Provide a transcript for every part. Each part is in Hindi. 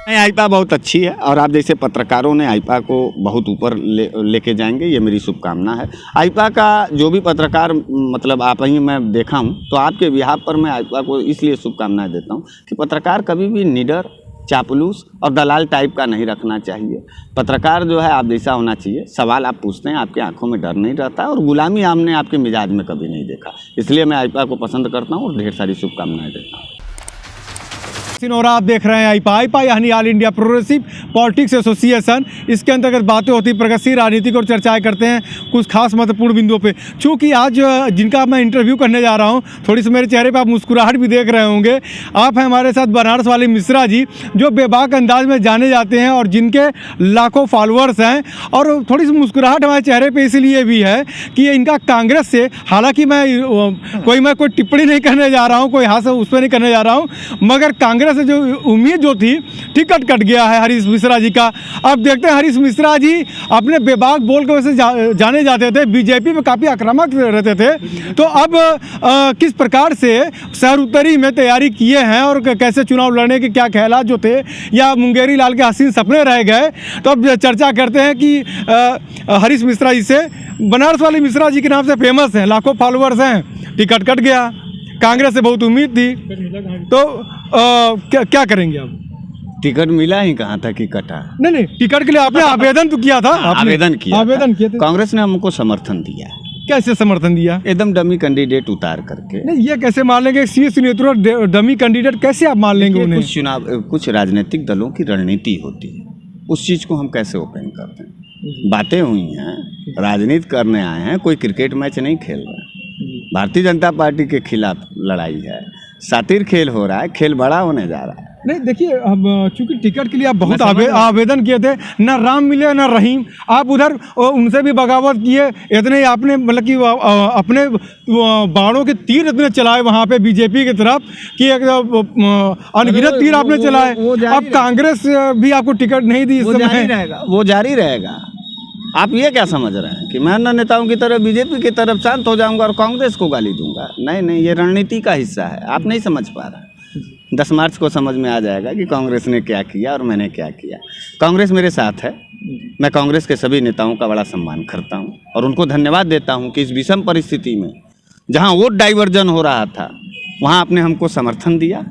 आईपा बहुत अच्छी है और आप जैसे पत्रकारों ने आईपा को बहुत ऊपर लेके जाएंगे, ये मेरी शुभकामना है। आईपा का जो भी पत्रकार मतलब आप ही मैं देखा हूँ, तो आपके बिहाफ पर मैं आईपा को इसलिए शुभकामनाएं देता हूँ कि पत्रकार कभी भी निडर, चापलूस और दलाल टाइप का नहीं रखना चाहिए। पत्रकार जो है आप जैसा होना चाहिए, सवाल आप पूछते हैं, आपकी आंखों में डर नहीं रहता और गुलामी हमने आपके मिजाज में कभी नहीं देखा। इसलिए मैं आईपा को पसंद करता हूँ और ढेर सारी शुभकामनाएं देता हूँ। और आप देख रहे हैं आईपा यानी all India progressive politics association. इसके अंतर्गत बातें होती, प्रगतिशील राजनीतिक और चर्चाएं करते हैं कुछ खास महत्वपूर्ण बिंदुओं पे। चूँकि आज जिनका मैं इंटरव्यू करने जा रहा हूँ, थोड़ी सी मेरे चेहरे पे आप मुस्कुराहट भी देख रहे होंगे। आप हैं हमारे साथ बनारस वाले मिश्रा जी, जो बेबाक अंदाज में जाने जाते हैं और जिनके लाखों फॉलोअर्स हैं। और थोड़ी सी मुस्कुराहट हमारे चेहरे पर इसलिए भी है कि इनका कांग्रेस से, हालाँकि मैं कोई टिप्पणी नहीं करने जा रहा हूँ, कोई हाथ उस पर नहीं करने जा रहा हूँ, मगर कांग्रेस से जो उम्मीद जो थी, टिकट कट गया है हरीश मिश्रा जी का। अब देखते हैं हरीश मिश्रा जी अपने बेबाक बोल के वैसे जाने जाते थे, बीजेपी में काफ़ी आक्रामक रहते थे, तो अब किस प्रकार से शहर उत्तरी में तैयारी किए हैं और कैसे चुनाव लड़ने के क्या ख्यालात जो थे, या मुंगेरी लाल के हसीन सपने रह गए। तो अब चर्चा करते हैं कि हरीश मिश्रा जी से। बनारस वाले मिश्रा जी के नाम से फेमस हैं, लाखों फॉलोअर्स हैं, टिकट कट गया, कांग्रेस से बहुत उम्मीद थी, तो क्या करेंगे अब? टिकट मिला ही कहाँ था कि कटा? नहीं, टिकट के लिए आपने आवेदन तो किया था। आवेदन किए थे। कांग्रेस ने हमको समर्थन दिया। कैसे समर्थन दिया? एकदम डमी कैंडिडेट उतार करके। नहीं, ये कैसे मान लेंगे? शीर्ष नेतृत्व डमी कैंडिडेट कैसे आप मान लेंगे उन्हें? कुछ राजनीतिक दलों की रणनीति होती है, उस चीज को हम कैसे ओपन करते हैं? बातें हुई हैं, राजनीति करने आए हैं, कोई क्रिकेट मैच नहीं खेल रहे हैं। भारतीय जनता पार्टी के खिलाफ लड़ाई है, सातिर खेल हो रहा है, खेल बड़ा होने जा रहा है। नहीं देखिए, अब चूंकि टिकट के लिए आप बहुत आवेदन किए थे, ना राम मिले ना रहीम, आप उधर उनसे भी बगावत किए, इतने ही आपने मतलब कि अपने बाणों के तीर इतने चलाए वहाँ पे बीजेपी की तरफ कि अनगिनत तीर आपने चलाए। अब कांग्रेस भी आपको टिकट नहीं दी, वो जारी रहेगा। आप ये क्या समझ रहे हैं कि मैं अन्य नेताओं की तरफ, बीजेपी की तरफ शांत हो जाऊंगा और कांग्रेस को गाली दूंगा? नहीं, ये रणनीति का हिस्सा है, आप नहीं समझ पा रहे। 10 मार्च को समझ में आ जाएगा कि कांग्रेस ने क्या किया और मैंने क्या किया। कांग्रेस मेरे साथ है, मैं कांग्रेस के सभी नेताओं का बड़ा सम्मान करता हूं और उनको धन्यवाद देता हूं कि इस विषम परिस्थिति में जहां वोट डाइवर्जन हो रहा था, वहां आपने हमको समर्थन दिया,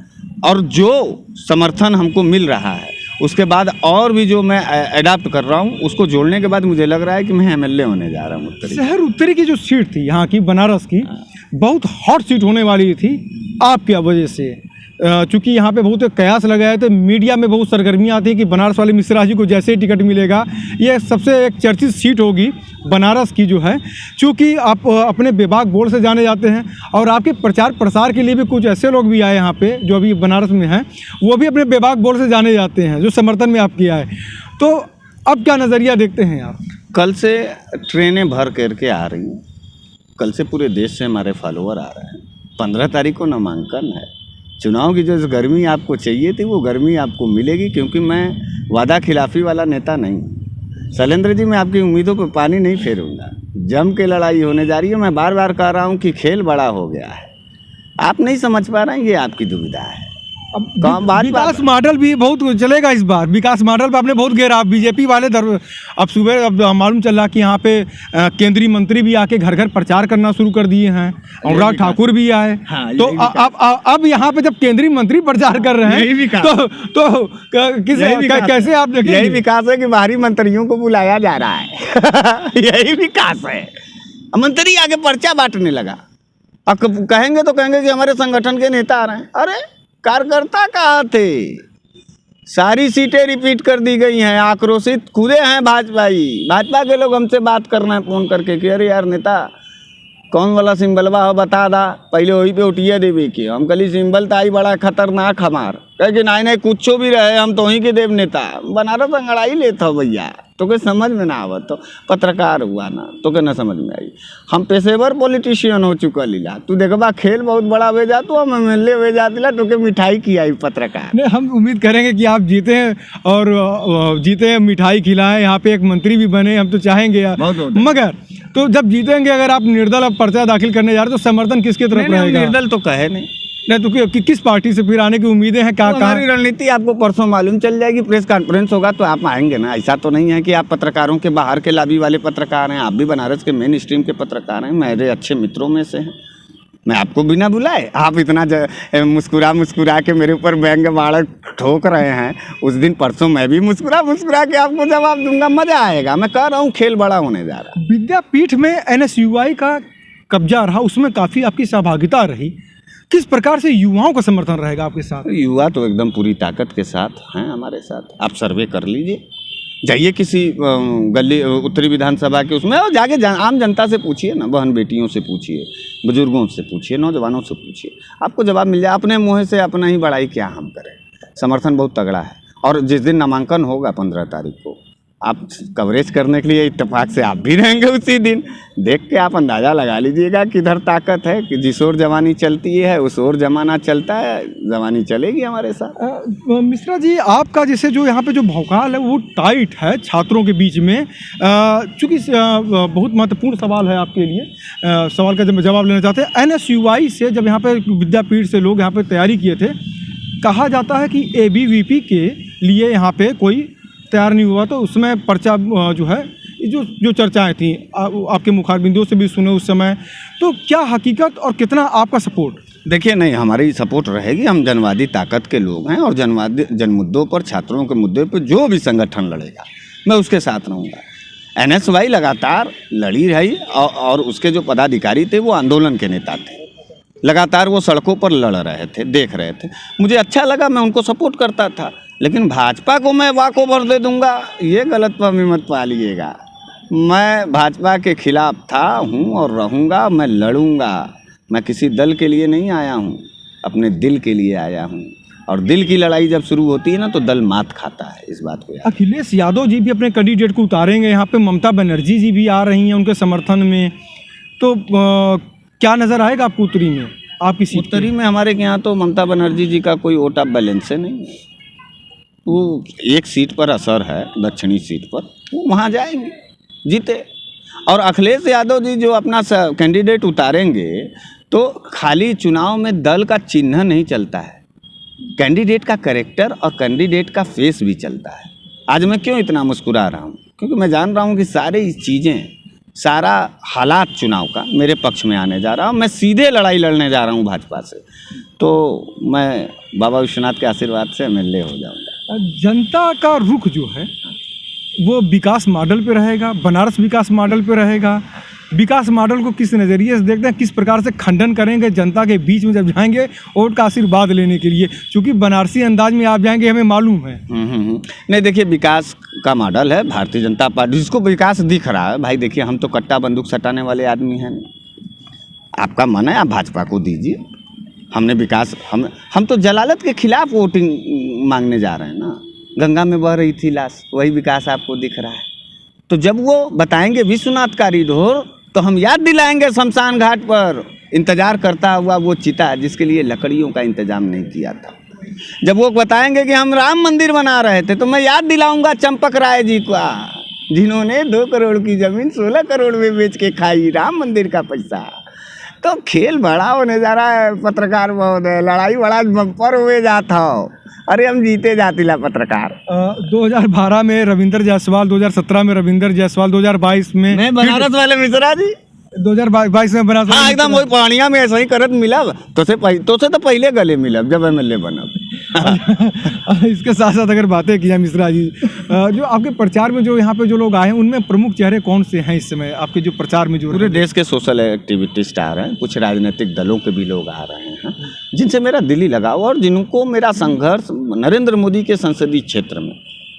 और जो समर्थन हमको मिल रहा है उसके बाद और भी जो मैं अडॉप्ट कर रहा हूँ, उसको जोड़ने के बाद मुझे लग रहा है कि मैं एमएलए होने जा रहा हूँ उत्तरी। शहर उत्तरी की जो सीट थी यहाँ की, बनारस की, बहुत हॉट सीट होने वाली थी आपकी वजह से। चूँकि यहाँ पे बहुत कयास लगाए थे, मीडिया में बहुत सरगर्मियाँ थी कि बनारस वाले मिश्रा जी को जैसे ही टिकट मिलेगा, ये सबसे एक चर्चित सीट होगी बनारस की जो है। चूँकि आप अपने बेबाक बोल से जाने जाते हैं और आपके प्रचार प्रसार के लिए भी कुछ ऐसे लोग भी आए यहाँ पे जो अभी बनारस में हैं, वो भी अपने बेबाक बोल से जाने जाते हैं, जो समर्थन में आप किया है। तो अब क्या नज़रिया देखते हैं आप? कल से ट्रेनें भर करके आ रही हैं, कल से पूरे देश से हमारे फॉलोअर आ रहे हैं। 15 तारीख को नामांकन है। चुनाव की जो गर्मी आपको चाहिए थी, वो गर्मी आपको मिलेगी, क्योंकि मैं वादा खिलाफी वाला नेता नहीं। शैलेंद्र जी, मैं आपकी उम्मीदों पर पानी नहीं फेरूंगा। जम के लड़ाई होने जा रही है। मैं बार बार कह रहा हूँ कि खेल बड़ा हो गया है, आप नहीं समझ पा रहे हैं, ये आपकी दुविधा है। अब विकास मॉडल भी बहुत चलेगा इस बार। विकास मॉडल पर आपने बहुत घेरा, बीजेपी वाले अब सुबह अब मालूम चला कि यहाँ पे केंद्रीय मंत्री भी आके घर घर प्रचार करना शुरू कर दिए हैं, अनुराग ठाकुर भी आए। हाँ, तो अब यहाँ पे जब केंद्रीय मंत्री प्रचार कर रहे हैं तो कैसे आप देखेंगे? यही विकास है कि बाहरी मंत्रियों को बुलाया जा रहा है। यही विकास है। मंत्री आगे पर्चा बांटने लगा, अब कहेंगे तो कहेंगे कि हमारे संगठन के नेता आ रहे हैं। अरे कार्यकर्ता कहाँ थे? सारी सीटें रिपीट कर दी गई हैं। आक्रोशित खुदे हैं भाजपा के लोग हमसे बात करना है फ़ोन करके कि अरे यार नेता, कौन वाला सिंबलवा हो बता दा, पहले वही पे उठिए देवी की। हम कली सिंबल ताई बड़ा खतरनाक हमार, कहे कि नहीं कुछ भी रहे, हम तो ही के देव नेता। बनारस अंगड़ाई लेता हो भैया, तो के समझ में ना आवत, तो पत्रकार हुआ ना तो के ना समझ में आई। हम पेशेवर पॉलिटिशियन हो चुका लीला। तू देखबा खेल बहुत बड़ा हो जा, तो हम एमएलए हो जाती तो के मिठाई की आई पत्रकार। नहीं, हम उम्मीद करेंगे कि आप जीते और जीते, मिठाई खिलाएं, यहाँ पे एक मंत्री भी बने, हम तो चाहेंगे यार। मगर तो जब जीतेंगे, अगर आप निर्दल अब पर्चा दाखिल करने जा रहे तो समर्थन किसकी तरफ रहेगा? निर्दल तो कहे नहीं, नहीं तो किस पार्टी से फिर आने की उम्मीदें हैं? क्या तो हमारी रणनीति आपको परसों मालूम चल जाएगी, प्रेस कॉन्फ्रेंस होगा तो आप आएंगे ना। ऐसा तो नहीं है कि आप पत्रकारों के बाहर के लाबी वाले पत्रकार हैं, आप भी बनारस के मेन स्ट्रीम के पत्रकार हैं, मेरे अच्छे मित्रों में से हैं। मैं आपको बिना बुलाए आप इतना मुस्कुरा के मेरे ऊपर व्यंग्य बाण ठोक रहे हैं। उस दिन परसों मैं भी मुस्कुरा के आपको जवाब दूंगा, मजा आएगा। मैं कह रहा हूँ खेल बड़ा होने जा रहा है। विद्यापीठ में NSUI का कब्जा रहा, उसमें काफ़ी आपकी सहभागिता रही। किस प्रकार से युवाओं का समर्थन रहेगा आपके साथ? युवा तो एकदम पूरी ताकत के साथ हैं हमारे साथ। आप सर्वे कर लीजिए, जाइए किसी गली उत्तरी विधानसभा के उसमें और जाके आम जनता से पूछिए ना, बहन बेटियों से पूछिए, बुजुर्गों से पूछिए, नौजवानों से पूछिए, आपको जवाब मिल जाए। अपने मुँह से अपना ही बड़ाई क्या हम करें, समर्थन बहुत तगड़ा है। और जिस दिन नामांकन होगा 15 तारीख को, आप कवरेज करने के लिए इत्तेफाक से आप भी रहेंगे उसी दिन। देख के आप अंदाज़ा लगा लीजिएगा किधर ताकत है, कि जिस ओर जवानी चलती है उस ओर जमाना चलता है, जवानी चलेगी हमारे साथ। मिश्रा जी, आपका जैसे जो यहाँ पे जो भौकाल है वो टाइट है छात्रों के बीच में, चूँकि बहुत महत्वपूर्ण सवाल है आपके लिए, सवाल का जवाब लेना चाहते हैं। NSUI से जब यहाँ पे विद्यापीठ से लोग यहाँ पे तैयारी किए थे, कहा जाता है कि ABVP के लिए यहाँ पे कोई तैयार नहीं हुआ, तो उसमें पर्चा जो है जो चर्चाएं थी आपके मुखारबिंदों से भी सुने उस समय, तो क्या हकीकत और कितना आपका सपोर्ट? देखिए, नहीं, हमारी सपोर्ट रहेगी। हम जनवादी ताकत के लोग हैं और जन मुद्दों पर, छात्रों के मुद्दे पर जो भी संगठन लड़ेगा मैं उसके साथ रहूँगा। NSUI लगातार लड़ी रही और उसके जो पदाधिकारी थे वो आंदोलन के नेता थे, लगातार वो सड़कों पर लड़ रहे थे, देख रहे थे। मुझे अच्छा लगा, मैं उनको सपोर्ट करता था। लेकिन भाजपा को मैं वाक ओवर दे दूंगा, ये गलतफहमी मत पालिएगा। मैं भाजपा के खिलाफ था, हूँ और रहूँगा। मैं लड़ूंगा। मैं किसी दल के लिए नहीं आया हूँ, अपने दिल के लिए आया हूँ। और दिल की लड़ाई जब शुरू होती है ना तो दल मात खाता है, इस बात को याद। अखिलेश यादव जी भी अपने कैंडिडेट को उतारेंगे, यहाँ पे ममता बनर्जी जी भी आ रही हैं उनके समर्थन में, तो क्या नज़र आएगा आपको उत्तरी में? आपकी सीट उत्तरी में हमारे यहाँ तो ममता बनर्जी जी का कोई वोट ऑफ बैलेंस नहीं है। वो एक सीट पर असर है, दक्षिणी सीट पर, वो वहाँ जाएंगे, जीते। और अखिलेश यादव जी जो अपना कैंडिडेट उतारेंगे तो खाली चुनाव में दल का चिन्ह नहीं चलता है, कैंडिडेट का कैरेक्टर और कैंडिडेट का फेस भी चलता है। आज मैं क्यों इतना मुस्कुरा रहा हूँ? क्योंकि मैं जान रहा हूँ कि सारी चीज़ें, सारा हालात चुनाव का मेरे पक्ष में आने जा रहा हूँ। मैं सीधे लड़ाई लड़ने जा रहा हूँ भाजपा से, तो मैं बाबा विश्वनाथ के आशीर्वाद से MLA हो जाऊँगा। जनता का रुख जो है वो विकास मॉडल पे रहेगा, बनारस विकास मॉडल पे रहेगा। विकास मॉडल को किस नज़रिए से देखते हैं, किस प्रकार से खंडन करेंगे जनता के बीच में जब जाएंगे वोट का आशीर्वाद लेने के लिए? क्योंकि बनारसी अंदाज में आप जाएंगे, हमें मालूम है। नहीं, देखिए, विकास का मॉडल है भारतीय जनता पार्टी, जिसको विकास दिख रहा है। भाई देखिए, हम तो कट्टा बंदूक सटाने वाले आदमी हैं नहीं। आपका मन है, आप भाजपा को दीजिए। हमने विकास, हम तो जलालत के खिलाफ वोटिंग मांगने जा रहे हैं ना। गंगा में बह रही थी लाश, वही विकास आपको दिख रहा है। तो जब वो बताएंगे विश्वनाथ कॉरिडोर, तो हम याद दिलाएंगे शमशान घाट पर इंतजार करता हुआ वो चिता जिसके लिए लकड़ियों का इंतजाम नहीं किया था। जब वो बताएंगे कि हम राम मंदिर बना रहे थे, तो मैं याद दिलाऊंगा चंपक राय जी का, जिन्होंने 2 करोड़ की जमीन 16 करोड़ में बेच के खाई राम मंदिर का पैसा। तो खेल बड़ा होने जा रहा है पत्रकार महोदय, लड़ाई बड़ा बम्पर हुए जाता हो। अरे हम जीते जातिला पत्रकार। 2012 में रविंदर जायसवाल, 2017 में रविंदर जायसवाल, 2022 में मैं बनारस वाले मिश्रा जी 2022 में बनारस। हाँ, एकदम वही पहाड़िया में ऐसा ही करत मिलब। तो से तो पहले गले मिलब जब MLA बनब। इसके साथ साथ अगर बातें की जाए मिश्रा जी, जो आपके प्रचार में जो यहाँ पे जो लोग आए हैं उनमें प्रमुख चेहरे कौन से हैं इस समय आपके जो प्रचार में? जो पूरे देश के सोशल एक्टिविटिस्ट आ रहे हैं, कुछ राजनीतिक दलों के भी लोग आ रहे हैं, जिनसे मेरा दिली लगाव और जिनको मेरा संघर्ष नरेंद्र मोदी के संसदीय क्षेत्र में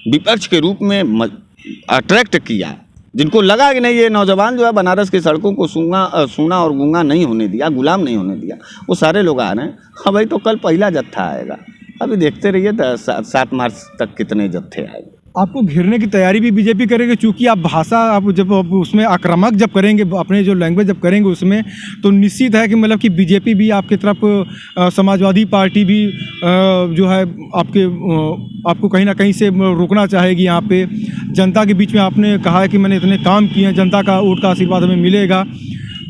विपक्ष के रूप में अट्रैक्ट किया, जिनको लगा कि नहीं, ये नौजवान जो है बनारस की सड़कों को सूना और गूंगा नहीं होने दिया, गुलाम नहीं होने दिया, वो सारे लोग आ रहे हैं। हाँ भाई, तो कल पहला जत्था आएगा, अभी देखते रहिए 7 मार्च तक कितने जत्थे आएंगे। आपको घेरने की तैयारी भी बीजेपी करेगी, चूँकि आप भाषा आप जब उसमें आक्रामक जब करेंगे, अपने जो लैंग्वेज जब करेंगे उसमें, तो निश्चित है कि मतलब कि बीजेपी भी आपकी तरफ, समाजवादी पार्टी भी जो है आपको कहीं ना कहीं से रोकना चाहेगी। यहाँ पे जनता के बीच में आपने कहा है कि मैंने इतने काम किए हैं, जनता का वोट का आशीर्वाद हमें मिलेगा,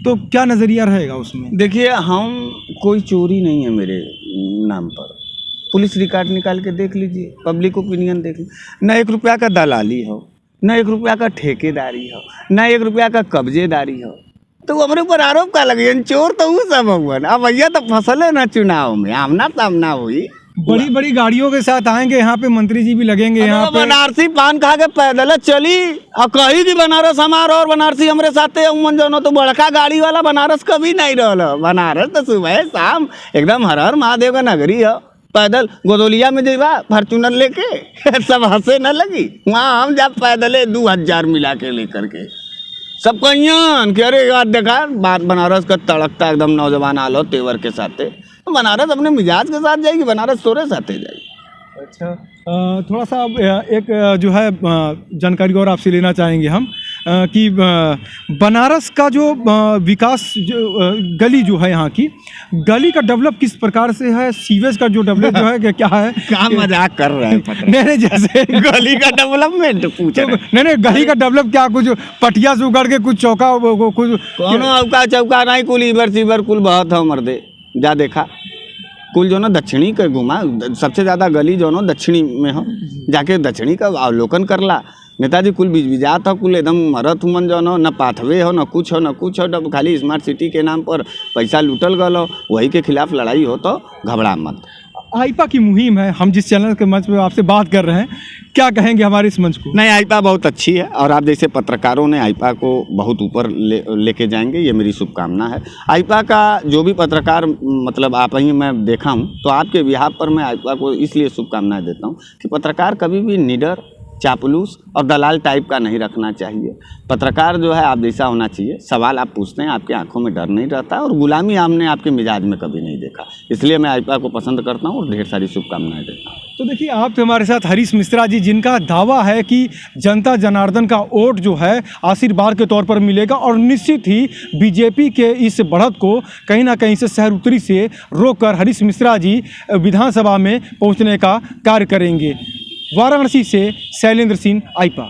तो क्या नज़रिया रहेगा उसमें? देखिए, हम कोई चोरी नहीं है मेरे नाम पर। पुलिस रिकॉर्ड निकाल के देख लीजिए, पब्लिक ओपिनियन देख लीजिए। न 1 रुपया का दलाली हो, न 1 रुपया का ठेकेदारी हो, न 1 रुपया का कब्जेदारी हो, तो हमारे ऊपर आरोप का लगे? चोर तो वो सब हुआ ना। अब भैया तो फसले ना चुनाव में, आमना सामना हुई। बड़ी बड़ी गाड़ियों के साथ आएंगे यहाँ पे, मंत्री जी भी लगेंगे यहाँ पे। बनारसी पान खा के पैदल चली और कही कि बनारस हमारा और बनारसी हमारे साथे उमन जो तो बड़का गाड़ी वाला बनारस कभी नहीं रहा। बनारस तो सुबह शाम एकदम हर हर महादेव का नगरी है। पैदल गोदोलिया में जेबा फॉर्चूनर लेके सब हंसे न लगी। वहाँ हम जब पैदले 2000 मिला के लेकर के सब कहियन कि अरे यार देखा बात बनारस का तड़कता एकदम नौजवान आलो तेवर के साथे। बनारस अपने मिजाज के साथ जाएगी, बनारस तोरे साथे जाएगी। अच्छा, थोड़ा सा एक जो है जानकारी और आपसे लेना चाहेंगे हम कि बनारस का जो विकास जो गली जो है यहाँ की गली का डेवलप किस प्रकार से है? सीवेज का जो डेवलप जो है क्या है? क्या मजाक कर रहे हैं? नहीं जैसे गली का डेवलपमेंट पूछ रहे हैं। नहीं गली का डेवलप क्या, कुछ पटिया से उगड़ के कुछ चौका कुछ कोनो अवका चौका नहीं, कुल इबर सीबर कुल बहुत है मर्दे। जा देखा कुल जो ना दक्षिणी के घुमा, सबसे ज़्यादा गली जो ना दक्षिणी में हो, जाके दक्षिणी का अवलोकन करला। नेताजी कुल बिजबिजात हो, कुल एकदम मरत हुमन जो न पाथवे हो न कुछ हो, खाली स्मार्ट सिटी के नाम पर पैसा लूटल गल हो, वही के खिलाफ लड़ाई हो तो घबरा मत। आईपा की मुहिम है, हम जिस चैनल के मंच पे आपसे बात कर रहे हैं, क्या कहेंगे हमारे इस मंच को? नहीं, आईपा बहुत अच्छी है और आप जैसे पत्रकारों ने आईपा को बहुत ऊपर लेके जाएंगे, ये मेरी शुभकामना है। आईपा का जो भी पत्रकार मतलब आप ही मैं देखा हूँ, तो आपके बिहाफ पर मैं आईपा को इसलिए शुभकामनाएं देता हूँ कि पत्रकार कभी भी निडर, चापलूस और दलाल टाइप का नहीं रखना चाहिए। पत्रकार जो है आप जैसा होना चाहिए, सवाल आप पूछते हैं, आपकी आंखों में डर नहीं रहता और गुलामी हमने आपके मिजाज में कभी नहीं देखा। इसलिए मैं आईपा को पसंद करता हूँ और ढेर सारी शुभकामनाएं देता हूँ। तो देखिए, आप हमारे साथ हरीश मिश्रा जी, जिनका दावा है कि जनता जनार्दन का वोट जो है आशीर्वाद के तौर पर मिलेगा और निश्चित ही बीजेपी के इस बढ़त को कहीं ना कहीं से शहर उत्तरी से रोककर हरीश मिश्रा जी विधानसभा में पहुंचने का कार्य करेंगे। वाराणसी से शैलेंद्र सिंह, आईपा।